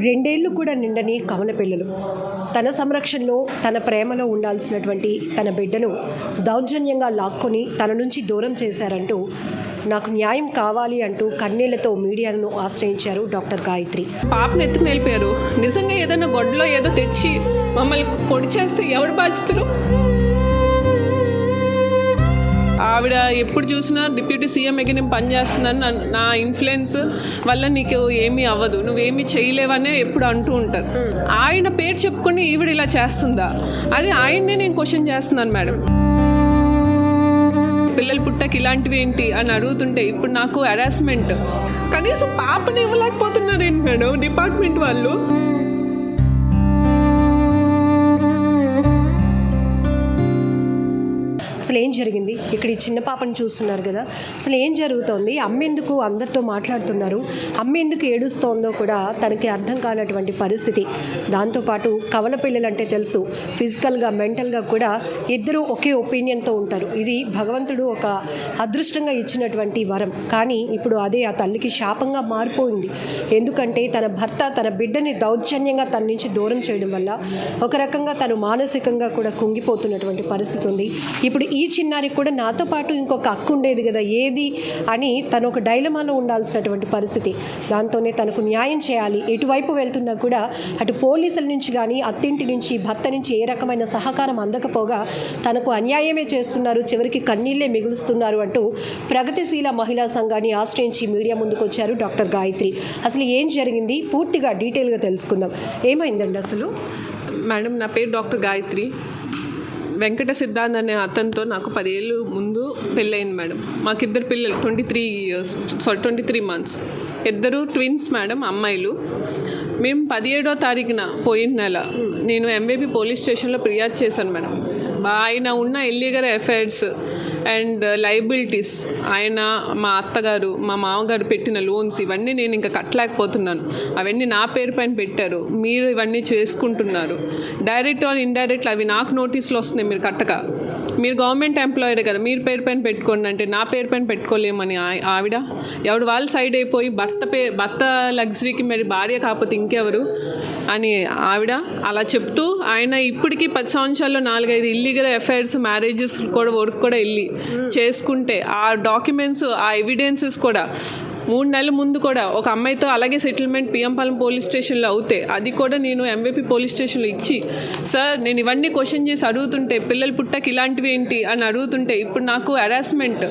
రెండేళ్లు కూడా నిండని కవన పిల్లలు తన సంరక్షణలో తన ప్రేమలో ఉండాల్సినటువంటి తన బిడ్డను దౌర్జన్యంగా లాక్కొని తన నుంచి దూరం చేశారంటూ నాకు న్యాయం కావాలి అంటూ కన్నీళ్లతో మీడియాను ఆశ్రయించారు డాక్టర్ గాయత్రి. పాపను ఎత్తుకుని వెళ్ళిపోయారు. నిజంగా ఏదైనా గొడ్డలో ఏదో తెచ్చి మమ్మల్ని పొడి చేస్తే ఎవరు బాధ్యతలు? ఆవిడ ఎప్పుడు చూసినా డిప్యూటీ సీఎం ఎగ నేను పనిచేస్తున్నాను, నా ఇన్ఫ్లుయెన్స్ వల్ల నీకు ఏమీ అవ్వదు, నువ్వేమీ చేయలేవనే ఎప్పుడు అంటూ ఉంటారు. ఆయన పేరు చెప్పుకొని ఈవిడ ఇలా చేస్తుందా? అది ఆయన్నే నేను క్వశ్చన్ చేస్తున్నాను మేడం. పిల్లలు పుట్టకి ఇలాంటివి ఏంటి అని అడుగుతుంటే ఇప్పుడు నాకు హెరాస్మెంట్. కనీసం పాపని ఇవ్వలేకపోతున్నారు ఏంటి మేడం డిపార్ట్మెంట్ వాళ్ళు? అసలు ఏం జరిగింది? ఇక్కడ ఈ చిన్న పాపను చూస్తున్నారు కదా, అసలు ఏం జరుగుతోంది? అమ్మ ఎందుకు అందరితో మాట్లాడుతున్నారు, అమ్మ ఎందుకు ఏడుస్తోందో కూడా తనకి అర్థం కానటువంటి పరిస్థితి. దాంతోపాటు కవల పిల్లలంటే తెలుసు, ఫిజికల్గా మెంటల్గా కూడా ఇద్దరూ ఒకే ఒపీనియన్తో ఉంటారు. ఇది భగవంతుడు ఒక అదృష్టంగా ఇచ్చినటువంటి వరం. కానీ ఇప్పుడు అదే ఆ తల్లికి శాపంగా మారిపోయింది. ఎందుకంటే తన భర్త తన బిడ్డని దౌర్జన్యంగా తన నుంచి దూరం చేయడం వల్ల ఒక రకంగా తను మానసికంగా కూడా కుంగిపోతున్నటువంటి పరిస్థితి ఉంది. ఇప్పుడు ఈ చిన్నారికి కూడా నాతో పాటు ఇంకొక అక్క ఉండేది కదా ఏది అని తను ఒక డైలమాలో ఉండాల్సినటువంటి పరిస్థితి. దాంతోనే తనకు న్యాయం చేయాలి. ఎటువైపు వెళ్తున్నా కూడా అటు పోలీసుల నుంచి కానీ అత్తింటి నుంచి భర్త నుంచి ఏ రకమైన సహకారం అందకపోగా తనకు అన్యాయమే చేస్తున్నారు, చివరికి కన్నీళ్లే మిగులుస్తున్నారు అంటూ ప్రగతిశీల మహిళా సంఘాన్ని ఆశ్రయించి మీడియా ముందుకు వచ్చారు డాక్టర్ గాయత్రి. అసలు ఏం జరిగింది పూర్తిగా డీటెయిల్గా తెలుసుకుందాం. ఏమైందండి అసలు? మేడం, నా పేరు డాక్టర్ గాయత్రి. వెంకట సిద్ధాంత్ అనే అతనితో నాకు 10 ఏళ్ళు ముందు పెళ్ళయింది మేడం. మాకిద్దరు పిల్లలు 23 months, ఇద్దరు ట్విన్స్ మేడం, అమ్మాయిలు. మేము 17వ తారీఖున పోయిన నెల నేను ఎంవేపీ పోలీస్ స్టేషన్లో ఫిర్యాదు చేశాను మేడం. ఆయన ఉన్న ఇల్లీగల్ అఫైర్స్ అండ్ లయబిలిటీస్, ఆయన మా అత్తగారు మా మామగారు పెట్టిన లోన్స్ ఇవన్నీ నేను ఇంకా కట్టలేకపోతున్నాను. అవన్నీ నా పేరు పైన పెట్టారు, మీరు ఇవన్నీ చేసుకుంటున్నారు. డైరెక్ట్ ఆర్ ఇండైరెక్ట్ అవి నాకు నోటీసులు వస్తున్నాయి. మీరు కట్టక, మీరు గవర్నమెంట్ ఎంప్లాయర్ కదా, మీరు పేరు పైన పెట్టుకోండి అంటే నా పేరు పైన పెట్టుకోలేమని ఆవిడ ఎవడు వాళ్ళు సైడ్ అయిపోయి భర్త లగ్జరీకి మరి భార్య కాకపోతే ఇంకెవరు అని ఆవిడ అలా చెప్తూ, ఆయన ఇప్పటికీ 10 సంవత్సరాల్లో 4-5 ఇల్లీగల్ అఫైర్స్ మ్యారేజెస్ కూడా వర్క్ కూడా వెళ్ళి చేసుకుంటే ఆ డాక్యుమెంట్స్ ఆ ఎవిడెన్సెస్ కూడా 3 నెలల ముందు కూడా ఒక అమ్మాయితో అలాగే సెటిల్మెంట్ పిఎంపాలెం పోలీస్ స్టేషన్లో అవుతే అది కూడా నేను ఎంవేపీ పోలీస్ స్టేషన్లో ఇచ్చి, సార్ నేను ఇవన్నీ క్వశ్చన్ చేసి అడుగుతుంటే పిల్లలు పుట్టకి ఇలాంటివి ఏంటి అని అడుగుతుంటే ఇప్పుడు నాకు హెరాస్మెంట్,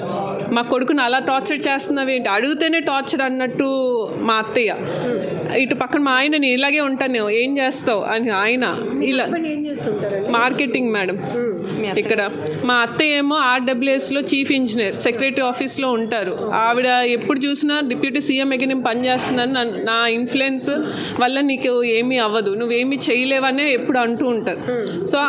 మా కొడుకుని అలా టార్చర్ చేస్తున్నావు ఏంటి, అడిగితేనే టార్చర్ అన్నట్టు మా అత్తయ్య. ఇటు పక్కన మా ఆయనని ఇలాగే ఉంటాను, ఏం చేస్తావు అని ఆయన ఇలా మార్కెటింగ్ మేడం. ఇక్కడ మా అత్తయ్య ఏమో ఆర్డబ్ల్యూఎస్లో చీఫ్ ఇంజనీర్ సెక్రటరీ ఆఫీస్లో ఉంటారు. ఆవిడ ఎప్పుడు చూసినా డిప్యూటీ సీఎం ఎగ నేను పనిచేస్తున్నాను, నా ఇన్ఫ్లుయెన్స్ వల్ల నీకు ఏమీ అవ్వదు, నువ్వేమీ చేయలేవనే ఎప్పుడు అంటూ ఉంటారు. సో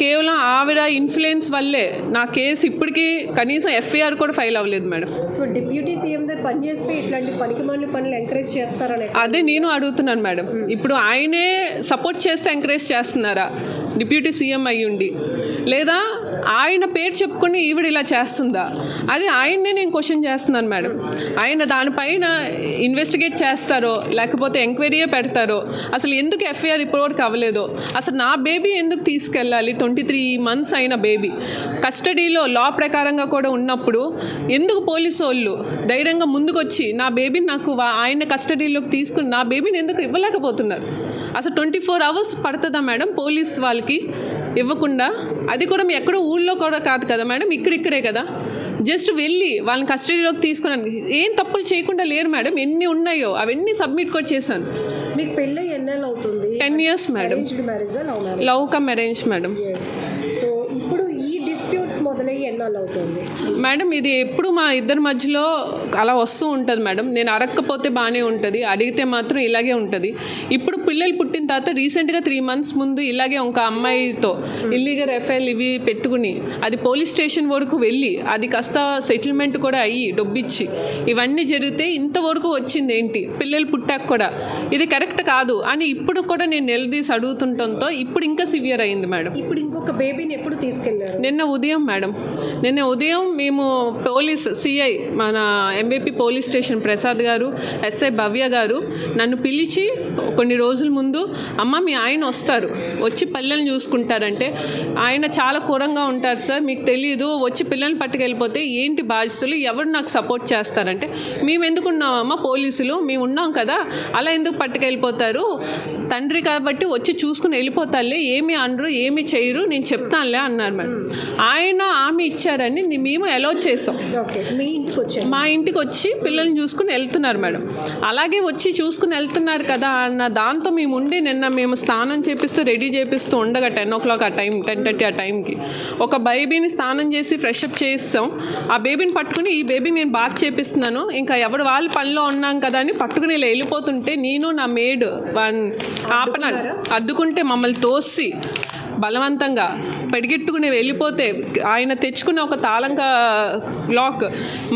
కేవలం ఆవిడ ఇన్ఫ్లుయెన్స్ వల్లే నా కేసు ఇప్పటికీ కనీసం ఎఫ్ఐఆర్ కూడా ఫైల్ అవ్వలేదు మేడం. డిప్యూటీ సీఎం దగ్గర పనిచేస్తే ఇట్లాంటి పనికిమాలిన పనులు ఎంకరేజ్ చేస్తారని అదే నేను అడుగుతున్నాను మేడం. ఇప్పుడు ఆయనే సపోర్ట్ చేస్తే ఎంకరేజ్ చేస్తున్నారా డిప్యూటీ సీఎం అయ్యుండి, లేదా ఆయన పేరు చెప్పుకొని ఈవిడ ఇలా చేస్తుందా? అది ఆయన్నే నేను క్వశ్చన్ చేస్తున్నాను మేడం. ఆయన దానిపైన ఇన్వెస్టిగేట్ చేస్తారో లేకపోతే ఎంక్వైరీయే పెడతారో, అసలు ఎందుకు ఎఫ్ఐఆర్ ఇప్పటివరకు అవ్వలేదో, అసలు నా బేబీ ఎందుకు తీసుకెళ్ళాలి? 23 months అయిన బేబీ కస్టడీలో లా ప్రకారంగా కూడా ఉన్నప్పుడు ఎందుకు పోలీసు వాళ్ళు ధైర్యంగా ముందుకొచ్చి నా బేబీని నాకు ఆయన కస్టడీలోకి తీసుకుని నా బేబీని ఎందుకు ఇవ్వలేకపోతున్నారు? అసలు 24 hours పడుతుందా మేడం పోలీస్ వాళ్ళకి ఇవ్వకుండా? అది కూడా మీ ఎక్కడో ఊళ్ళో కూడా కాదు కదా మేడం, ఇక్కడే కదా. జస్ట్ వెళ్ళి వాళ్ళని కస్టడీలోకి తీసుకున్నాను. ఏం తప్పులు చేయకుండా లేరు మేడం. ఎన్ని ఉన్నాయో అవన్నీ సబ్మిట్ కూడా చేశాను. మీకు పెళ్ళి ఎన్నేళ్ళు అవుతుంది? 10 years madam. Love come arrange madam. So ఇప్పుడు ఈ డిస్ప్యూట్స్ మొదలయ్యి ఎన్నాళ్ళు అవుతుంది మేడం? ఇది ఎప్పుడు మా ఇద్దరి మధ్యలో అలా వస్తూ ఉంటుంది మేడం. నేను అడగకపోతే బాగానే ఉంటుంది, అడిగితే మాత్రం ఇలాగే ఉంటుంది. ఇప్పుడు పిల్లలు పుట్టిన తర్వాత రీసెంట్గా 3 months ముందు ఇలాగే ఒక అమ్మాయితో ఇల్లీగల్ ఎఫ్ఐఆర్ ఇవి పెట్టుకుని అది పోలీస్ స్టేషన్ వరకు వెళ్ళి అది కాస్త సెటిల్మెంట్ కూడా అయ్యి డబ్బిచ్చి ఇవన్నీ జరిగితే ఇంతవరకు వచ్చింది ఏంటి? పిల్లలు పుట్టాక కూడా ఇది కరెక్ట్ కాదు అని ఇప్పుడు కూడా నేను నిలదీసి అడుగుతుండటంతో ఇప్పుడు ఇంకా సివియర్ అయింది మేడం. ఇప్పుడు ఇంకొక బేబీని ఎప్పుడు తీసుకెళ్లారు? నిన్న ఉదయం మేడం. నిన్న ఉదయం మేము పోలీస్ సిఐ మన ఎంబీపీ పోలీస్ స్టేషన్ ప్రసాద్ గారు, ఎస్ఐ భవ్య గారు నన్ను పిలిచి కొన్ని రోజుల ముందు, అమ్మ మీ ఆయన వస్తారు, వచ్చి పిల్లల్ని చూసుకుంటారంటే, ఆయన చాలా ఘోరంగా ఉంటారు సార్, మీకు తెలియదు, వచ్చి పిల్లల్ని పట్టుకెళ్ళిపోతే ఏంటి బాధ్యతలు, ఎవరు నాకు సపోర్ట్ చేస్తారంటే, మేము ఎందుకు ఉన్నామమ్మా పోలీసులు, మేము ఉన్నాం కదా, అలా ఎందుకు పట్టుకెళ్ళిపోతారు, తండ్రి కాబట్టి వచ్చి చూసుకుని వెళ్ళిపోతారులే, ఏమి అనరు ఏమి చేయరు, నేను చెప్తానులే అన్నారు మేడం. ఆయన హామీ ఇచ్చారని మేము అలౌ చేసాం. మా ఇంటికి వచ్చి పిల్లల్ని చూసుకుని వెళ్తున్నారు మేడం. అలాగే వచ్చి చూసుకుని వెళ్తున్నారు కదా అన్న దాంతో మేము ఉండి నిన్న మేము స్నానం చేపిస్తూ రెడీ చేపిస్తూ ఉండగా 10 o'clock ఆ టైం 10:30 ఆ టైంకి ఒక బేబీని స్నానం చేసి ఫ్రెష్ అప్ చేస్తాం. ఆ బేబీని పట్టుకుని ఈ బేబీని నేను బాత్ చేపిస్తున్నాను, ఇంకా ఎవరు వాళ్ళ పనిలో ఉన్నాం కదా అని పట్టుకుని ఇలా వెళ్ళిపోతుంటే నేను నా మేడ్ ఆపనారు, అద్దుకుంటే మమ్మల్ని తోసి బలవంతంగా పెడిగెట్టుకుని వెళ్ళిపోతే ఆయన తెచ్చుకున్న ఒక తాళంక లాక్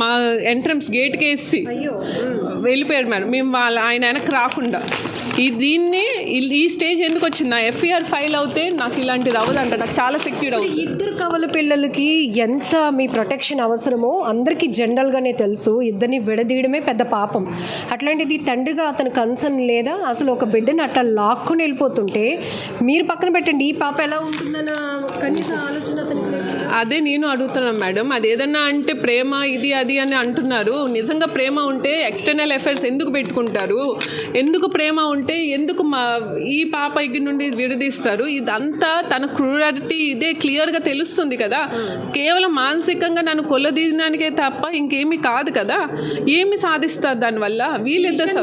మా ఎంట్రన్స్ గేట్కి వేసి వెళ్ళిపోయాడు మేడం. మేము ఆయన వెనక్కి రాకుండా దీన్ని ఈ స్టేజ్ ఎందుకు వచ్చింది, నా ఎఫ్ఐఆర్ ఫైల్ అవుతే నాకు ఇలాంటిది అవ్వదంట, నాకు చాలా సెక్యూర్ అవుతుంది. ఇద్దరు కవల పిల్లలకి ఎంత మీ ప్రొటెక్షన్ అవసరమో అందరికీ జనరల్గానే తెలుసు. ఇద్దరిని విడదీయడమే పెద్ద పాపం. అట్లాంటిది తండ్రిగా అతని కన్సర్న్ లేదా? అసలు ఒక బిడ్డని అట్లా లాక్కొని వెళ్ళిపోతుంటే మీరు పక్కన పెట్టండి, ఈ పాప ఎలా ఉంటుందన్న కనీసం ఆలోచన అతనికి లేదు. అదే నేను అడుగుతున్నాను మేడం. అది ఏదన్నా అంటే ప్రేమ ఇది అది అని అంటున్నారు. నిజంగా ప్రేమ ఉంటే ఎక్స్టర్నల్ అఫైర్స్ ఎందుకు పెట్టుకుంటారు? ఎందుకు ప్రేమ ఉంటే ఎందుకు ఈ పాప దగ్గర నుండి విడదీస్తారు? ఇదంతా తన క్రూరాలిటీ ఇదే క్లియర్గా తెలుస్తుంది కదా. కేవలం మానసికంగా నన్ను కొల్లదీయడానికే తప్ప ఇంకేమీ కాదు కదా. ఏమి సాధిస్తారు దానివల్ల? వీళ్ళిద్దరు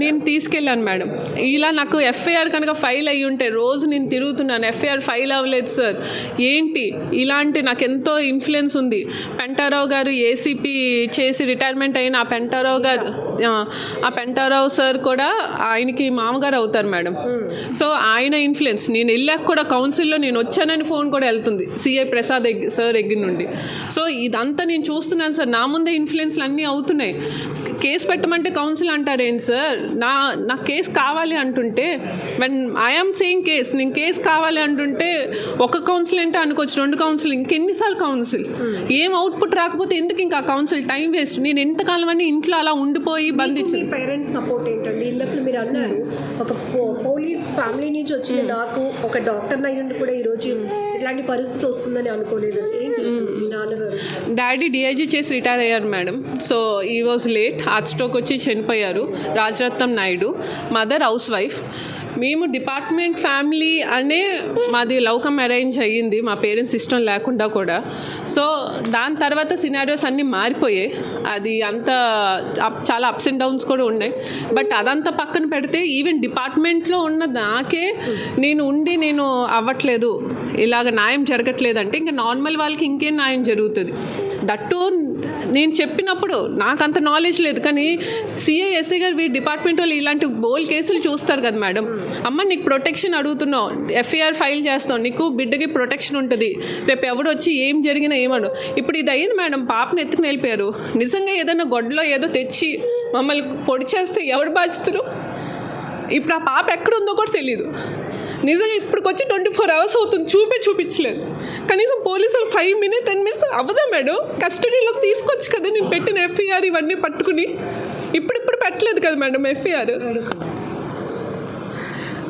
నేను తీసుకెళ్ళాను మేడం. ఇలా నాకు ఎఫ్ఐఆర్ కనుక ఫైల్ అయ్యి ఉంటే రోజు నేను తిరుగుతున్నాను, ఎఫ్ఐఆర్ ఫైల్ అవ్వలేదు సార్, ఏంటి ఇలాంటి నాకు ఎంతో ఇన్ఫ్లుయెన్స్ ఉంది. పెంటారావు గారు ఏసీపీ చేసి రిటైర్మెంట్ అయిన ఆ పెంటారావు సార్ కూడా ఆయనకి మామగారు అవుతారు మేడం. సో ఆయన ఇన్ఫ్లుయెన్స్, నేను వెళ్ళాక కూడా కౌన్సిల్లో నేను వచ్చానని ఫోన్ కూడా వెళ్తుంది సిఐ ప్రసాద్ సార్ దగ్గర నుండి. సో ఇదంతా నేను చూస్తున్నాను సార్, నా ముందే ఇన్ఫ్లుయెన్స్లు అన్నీ అవుతున్నాయి. కేసు పెట్టమంటే కౌన్సిల్ అంటారేంటి సార్? నా కేసు కావాలి అంటుంటే వెన్ ఐఎమ్ సేయింగ్ కేస్, నేను కేసు కావాలి అంటుంటే ఒక కౌన్సిల్ అంటే అనుకోవచ్చు, 2 కౌన్సిల్, ఇంకెన్నిసార్లు కౌన్సిల్? ఏం అవుట్పుట్ రాకపోతే ఎందుకు ఇంకా కౌన్సిల్? Time waste. నేను ఎంతకాలం అని ఇంట్లో అలా ఉండిపోయి బంధించాను. పేరెంట్స్ సపోర్ట్ ఏంటండి? ఇందాక మీరు అన్నారు ఒక పోలీస్ ఫ్యామిలీ నుంచి వచ్చిన నాకు ఒక డాక్టర్ అయ్యుండి కూడా ఈరోజు ఇట్లాంటి పరిస్థితి వస్తుందని అనుకోలేదు. ఏంటి నాన్నగారు? డాడీ డిఐజీ చేసి రిటైర్ అయ్యారు మేడం. సో ఈ వాజ్ లేట్, హార్ట్ స్ట్రోక్ వచ్చి చనిపోయారు. Rajaratnam Naidu. Mother house wife. మేము డిపార్ట్మెంట్ ఫ్యామిలీ అనే మాది లవ్ కమ్ అరేంజ్ అయ్యింది, మా పేరెంట్స్ ఇష్టం లేకుండా కూడా. సో దాని తర్వాత సినారియోస్ అన్నీ మారిపోయాయి. అది అంతా చాలా అప్స్ అండ్ డౌన్స్ కూడా ఉన్నాయి. బట్ అదంతా పక్కన పెడితే ఈవెన్ డిపార్ట్మెంట్లో ఉన్న నాకే నేను అవ్వట్లేదు, ఇలాగ న్యాయం జరగట్లేదు అంటే ఇంకా నార్మల్ వాళ్ళకి ఇంకేం న్యాయం జరుగుతుంది? దట్టు నేను చెప్పినప్పుడు నాకు అంత నాలెడ్జ్ లేదు, కానీ సిఐ ఎస్ఐ గారు వీరి డిపార్ట్మెంట్ వాళ్ళు ఇలాంటి బోల్ కేసులు చూస్తారు కదా మేడం. అమ్మ నీకు ప్రొటెక్షన్ అడుగుతున్నావు, ఎఫ్ఐఆర్ ఫైల్ చేస్తావు, నీకు బిడ్డకి ప్రొటెక్షన్ ఉంటుంది, రేపు ఎవడు వచ్చి ఏం జరిగినా ఏమను. ఇప్పుడు ఇది అయింది మేడం, పాపను ఎత్తుకుని వెళ్ళిపోయారు. నిజంగా ఏదైనా గొడ్డలో ఏదో తెచ్చి మమ్మల్ని పొడి చేస్తే ఎవరు బాధ్యతలు? ఇప్పుడు ఆ పాప ఎక్కడుందో కూడా తెలీదు. నిజంగా ఇప్పటికొచ్చి 24 hours అవుతుంది, చూపించలేదు. కనీసం పోలీసులు 5 minutes 10 minutes అవ్వదా మేడం? కస్టడీలోకి తీసుకొచ్చు కదా నేను పెట్టిన ఎఫ్ఐఆర్ ఇవన్నీ పట్టుకుని. ఇప్పుడు పెట్టలేదు కదా మేడం ఎఫ్ఐఆర్.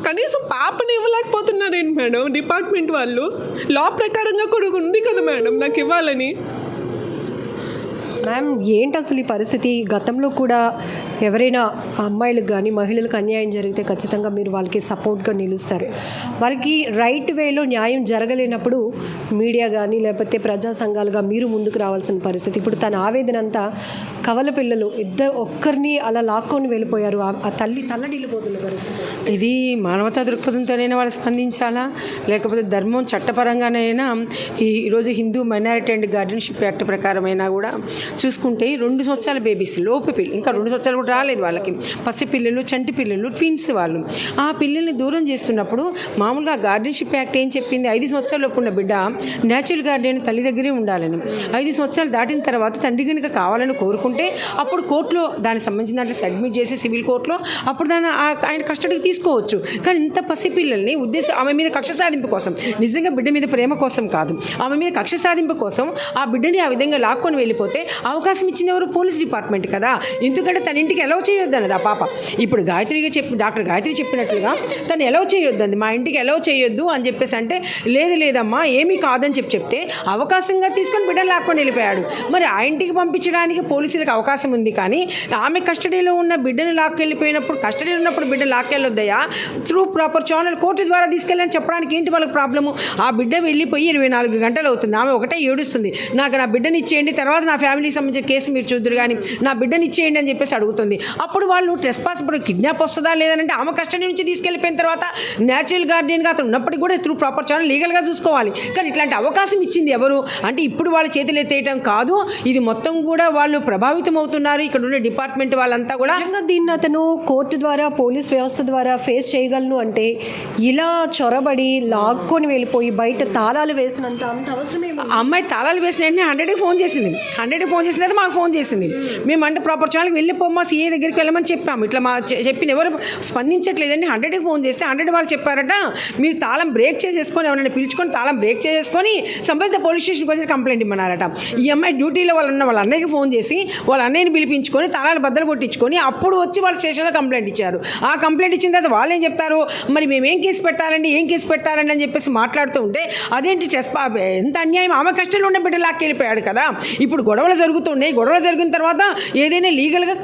కనీసం పాపని ఇవ్వలేకపోతున్నారేంటి మేడం డిపార్ట్మెంట్ వాళ్ళు? లా ప్రకారంగా కూడా ఉంది కదా మేడం నాకు ఇవ్వాలని. మ్యామ్ ఏంటి అసలు ఈ పరిస్థితి? గతంలో కూడా ఎవరైనా అమ్మాయిలకు కానీ మహిళలకు అన్యాయం జరిగితే ఖచ్చితంగా మీరు వాళ్ళకి సపోర్ట్గా నిలుస్తారు. వారికి రైట్ వేలో న్యాయం జరగలేనప్పుడు మీడియా కానీ లేకపోతే ప్రజా సంఘాలుగా మీరు ముందుకు రావాల్సిన పరిస్థితి. ఇప్పుడు తన ఆవేదన అంతా కవల పిల్లలు ఒక్కరిని అలా లాక్కొని వెళ్ళిపోయారు, ఆ తల్లి తల్లడిల్లిపోతున్న పరిస్థితి. ఇది మానవతా దృక్పథంతోనైనా వాళ్ళు స్పందించాలా, లేకపోతే ధర్మం చట్టపరంగానైనా ఈరోజు Hindu minority and guardianship act ప్రకారమైనా కూడా చూసుకుంటే 2 సంవత్సరాల బేబీస్ లోపు పిల్లలు, ఇంకా 2 సంవత్సరాలు కూడా రాలేదు వాళ్ళకి, పసి పిల్లలు, చంటి పిల్లలు, ట్విన్స్ వాళ్ళు. ఆ పిల్లల్ని దూరం చేస్తున్నప్పుడు మామూలుగా గార్డియన్షిప్ యాక్ట్ ఏం చెప్పింది, 5 సంవత్సరాల లోపు ఉన్న బిడ్డ న్యాచురల్ గార్డియన్ తల్లి దగ్గరే ఉండాలని. 5 సంవత్సరాలు దాటిన తర్వాత తండ్రి కనుక కావాలని కోరుకుంటే అప్పుడు కోర్టులో దానికి సంబంధించిన దాంట్లో సబ్మిట్ చేసి సివిల్ కోర్టులో అప్పుడు దాన్ని ఆయన కస్టడీకి తీసుకోవచ్చు. కానీ ఇంత పసిపిల్లల్ని ఆమె మీద కక్ష సాధింపు కోసం, నిజంగా బిడ్డ మీద ప్రేమ కోసం కాదు, ఆమె మీద కక్ష సాధింపు కోసం ఆ బిడ్డని ఆ విధంగా లాక్కొని వెళ్ళిపోతే అవకాశం ఇచ్చింది ఎవరు? పోలీస్ డిపార్ట్మెంట్ కదా. ఎందుకంటే తన ఇంటికి ఎలవ్ చేయొద్దు అన్నది ఆ పాప. ఇప్పుడు డాక్టర్ గాయత్రి చెప్పినట్లుగా తను ఎలవ్ చేయొద్దండి, మా ఇంటికి ఎలవ్ చేయొద్దు అని చెప్పేసి అంటే లేదమ్మా ఏమీ కాదని చెప్తే అవకాశంగా తీసుకొని బిడ్డను లాక్కొని వెళ్ళిపోయాడు. మరి ఆ ఇంటికి పంపించడానికి పోలీసులకు అవకాశం ఉంది, కానీ ఆమె కస్టడీలో ఉన్న బిడ్డను లాక్కెళ్ళిపోయినప్పుడు, కస్టడీలో ఉన్నప్పుడు బిడ్డ లాక్కెళ్ళొద్దయా, త్రూ ప్రాపర్ ఛానల్ కోర్టు ద్వారా తీసుకెళ్ళని చెప్పడానికి ఏంటి వాళ్ళకి ప్రాబ్లము? ఆ బిడ్డ వెళ్ళిపోయి 24 గంటలు అవుతుంది, ఆమె ఒకటే ఏడుస్తుంది, నాకు నా బిడ్డని ఇచ్చేయండి, తర్వాత నా ఫ్యామిలీకి సంబంధించిన కేసు మీరు చూద్దరు కానీ నా బిడ్డని ఇచ్చేయండి అని చెప్పేసి అడుగుతుంది. అప్పుడు వాళ్ళు ట్రెస్పాస్ కిడ్నాప్ వస్తుందా లేదంటే ఆమె కస్టడీ నుంచి తీసుకెళ్ళిపోయిన తర్వాత న్యాచురల్ గార్డియన్గా అతను ఉన్నప్పటికీ కూడా త్రూ ప్రాపర్ ఛానల్ లీగల్గా చూసుకోవాలి. కానీ ఇట్లాంటి అవకాశం ఇచ్చింది ఎవరు అంటే ఇప్పుడు వాళ్ళ చేతులు ఎత్తేయటం కాదు, ఇది మొత్తం కూడా వాళ్ళు ప్రభావితం అవుతున్నారు. ఇక్కడ ఉండే డిపార్ట్మెంట్ వాళ్ళంతా కూడా దీన్ని అతను కోర్టు ద్వారా, పోలీస్ వ్యవస్థ ద్వారా ఫేస్ చేయగలను అంటే ఇలా చొరబడి లాక్కొని వెళ్ళిపోయి బయట తాళాలు వేసినంత అంత అవసరమేమో. ఆ అమ్మాయి తాళాలు వేసిన వెంటనే 100కి ఫోన్ చేసింది. 100కి ఫోన్ చేసిన తర్వాత మాకు ఫోన్ చేసింది. మేము అంటే ప్రాపర్ ఛానల్కి వెళ్ళిపోమ్మా, సీఏ దగ్గరికి వెళ్ళమని చెప్పాము. ఇట్లా చెప్పింది, ఎవరు స్పందించట్లేదండి. 100కి ఫోన్ చేస్తే 100 వాళ్ళు చెప్పారట, మీరు తాళం బ్రేక్ చేసేసుకొని ఎవరైనా పిలుచుకొని తాళం బ్రేక్ చేసేసుకొని సంబంధిత పోలీస్ స్టేషన్కి వచ్చి కంప్లైంట్ ఇమ్మన్నారట. ఈ అమ్మాయి డ్యూటీలో వాళ్ళ అన్నయ్యకి ఫోన్ చేసి వాళ్ళ అన్నయ్యని పిలిపించుకొని తాళాలు బద్దలు కొట్టించుకొని అప్పుడు వచ్చి వాళ్ళ స్టేషన్లో కంప్లైంట్ ఇచ్చారు. ఆ కంప్లైంట్ ఇచ్చిన తర్వాత వాళ్ళు ఏం చెప్తారు, మరి మేము ఏం కేసు పెట్టాలండి అని చెప్పేసి మాట్లాడుతూ ఉంటే అదేంటి ఎంత అన్యాయం, ఆమె కష్టంలో ఉన్న బిడ్డ లాక్కెళ్ళిపోయాడు కదా. ఇప్పుడు గొడవలు జరుగుతున్నాయి, గొడవలు జరిగిన తర్వాత ఏదైనా లీగల్గా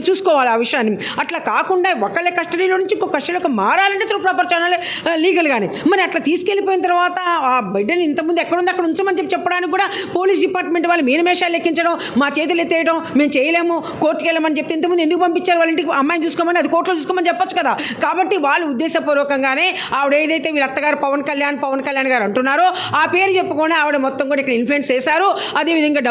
చూసుకోవాలి ఆ విషయాన్ని. అట్లా కాకుండా ఒకళ్ళ కస్టడీలో నుంచి ఇంకో కస్టడీలోకి మారాలంటే త్రూ ప్రాపర్ ఛానల్ లీగల్గానే. మరి అట్లా తీసుకెళ్ళిపోయిన తర్వాత ఆ బిడ్డని ఇంతకుముందు ఎక్కడుంది అక్కడ ఉంచమని చెప్పడానికి కూడా పోలీస్ డిపార్ట్మెంట్ వాళ్ళు మీనమేషాలు లెక్కించడం, మా చేతులు ఎత్తేయడం, మేము చేయలేము, కోర్టుకి వెళ్ళమని చెప్తే ఇంతకుముందు ఎందుకు పంపించారు వాళ్ళ ఇంటికి, అమ్మాయిని చూసుకోమని, అది కోర్టులో చూసుకోమని చెప్పొచ్చు కదా. కాబట్టి వాళ్ళు ఉద్దేశపూర్వకంగానే ఆవిడ ఏదైతే వీళ్ళ అత్తగారు పవన్ కళ్యాణ్ గారు అంటున్నారో ఆ పేరు చెప్పుకొని ఆవిడ మొత్తం కూడా ఇక్కడ ఇన్ఫ్లుయెన్స్ చేశారు. అదేవిధంగా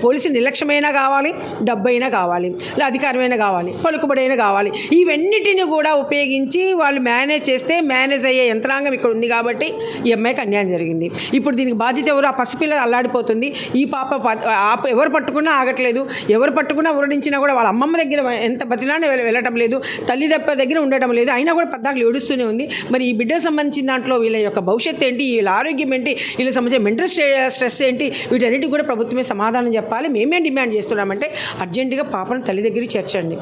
పోలీసు నిర్లక్ష్యమైనా కావాలి, డబ్బు అయినా కావాలి, లేదా అధికారమైనా కావాలి, పలుకుబడైనా కావాలి, ఇవన్నిటిని కూడా ఉపయోగించి వాళ్ళు మేనేజ్ చేస్తే మేనేజ్ అయ్యే యంత్రాంగం ఇక్కడ ఉంది. కాబట్టి ఈ అమ్మాయికి అన్యాయం జరిగింది. ఇప్పుడు దీనికి బాధ్యత ఎవరు? ఆ పసిపిల్ల అల్లాడిపోతుంది. ఈ పాప ఎవరు పట్టుకున్నా ఆగట్లేదు, ఎవరు పట్టుకున్నా ఊరడించినా కూడా వాళ్ళ అమ్మమ్మ దగ్గర ఎంత బతిలానే వెళ్ళటం లేదు, తల్లి దగ్గర ఉండటం లేదు, అయినా కూడా పద్దాకులు ఏడుస్తూనే ఉంది. మరి ఈ బిడ్డకు సంబంధించిన దాంట్లో వీళ్ళ యొక్క భవిష్యత్తు ఏంటి, వీళ్ళ ఆరోగ్యం ఏంటి, వీళ్ళకి సంబంధించిన మెంటల్ స్ట్రెస్ ఏంటి, వీటన్నిటికి కూడా ప్రభుత్వమే సమాధానం చెప్పాలి. మేమేం డిమాండ్ చేస్తున్నామంటే అర్జెంటుగా పాపను తల్లి దగ్గరికి చేర్చండి.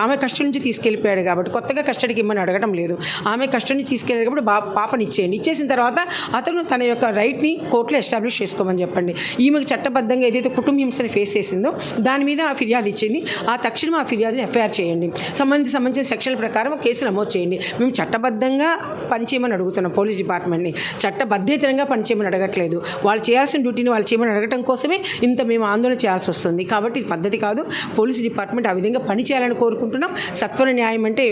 ఆమె కష్టం నుంచి తీసుకెళ్ళిపోయాడు కాబట్టి కొత్తగా కస్టడీకి ఇమ్మని అడగడం లేదు. ఆమె కష్టం నుంచి తీసుకెళ్ళాడు కాబట్టి పాపని ఇచ్చేయండి. ఇచ్చేసిన తర్వాత అతను తన యొక్క రైట్ని కోర్టులో ఎస్టాబ్లిష్ చేసుకోమని చెప్పండి. ఈమెకు చట్టబద్ధంగా ఏదైతే కుటుంబ హింసని ఫేస్ చేసిందో దాని మీద ఫిర్యాదు ఇచ్చింది. ఆ తక్షణం ఆ ఫిర్యాదుని ఎఫ్ఐఆర్ చేయండి. సంబంధించిన సెక్షన్ల ప్రకారం కేసు నమోదు చేయండి. మేము చట్టబద్ధంగా పనిచేయమని అడుగుతున్నాం పోలీస్ డిపార్ట్మెంట్ని, చట్టబద్ధేతరంగా పనిచేయమని అడగట్లేదు. వాళ్ళు చేయాల్సిన డ్యూటీని వాళ్ళు చేయమని అడగటం కోసమే ఇంత మేము ఆందోళన చేయాల్సి వస్తుంది. కాబట్టి ఇది పద్ధతి కాదు. పోలీస్ డిపార్ట్మెంట్ ఆ విధంగా పని చేయాలని కోరుకుంటున్నాం. సత్వర న్యాయం అంటే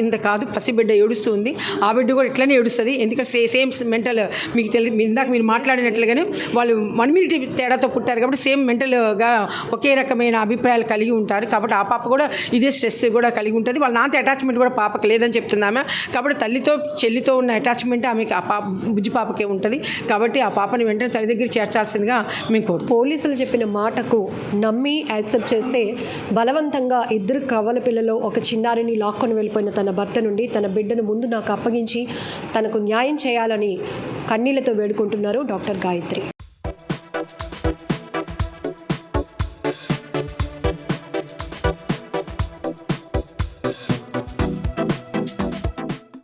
ఇంత కాదు. పసిబిడ్డ ఏడుస్తుంది, ఆ బిడ్డ కూడా ఇట్లనే ఏడుస్తుంది. ఎందుకంటే సేమ్ మెంటల్, మీకు ఇందాక మీరు మాట్లాడినట్లుగానే వాళ్ళు 1 మినిట్ తేడాతో పుట్టారు కాబట్టి సేమ్ మెంటల్గా ఒకే రకమైన అభిప్రాయాలు కలిగి ఉంటారు. కాబట్టి ఆ పాప కూడా ఇదే స్ట్రెస్ కూడా కలిగి ఉంటుంది. వాళ్ళ నాతో అటాచ్మెంట్ కూడా పాపకి లేదని చెప్తున్నామే. కాబట్టి తల్లితో చెల్లితో ఉన్న అటాచ్మెంట్ ఆమెకి ఆ బుజ్జి పాపకే ఉంటుంది. కాబట్టి ఆ పాపని వెంటనే తల్లి దగ్గర చేర్చాల్సిందిగా మేము కోరు. పోలీసులు చెప్పిన మాటకు నమ్మి యాక్సెప్ట్ చేస్తే బలవంతంగా 2 కవల పిల్లలు ఒక చిన్నారిని లాక్కొని వెళ్ళిపోయిన తన భర్త నుండి తన బిడ్డను ముందు నాకు అప్పగించి తనకు న్యాయం చేయాలని కన్నీళ్లతో వేడుకుంటున్నారు డాక్టర్ గాయత్రి.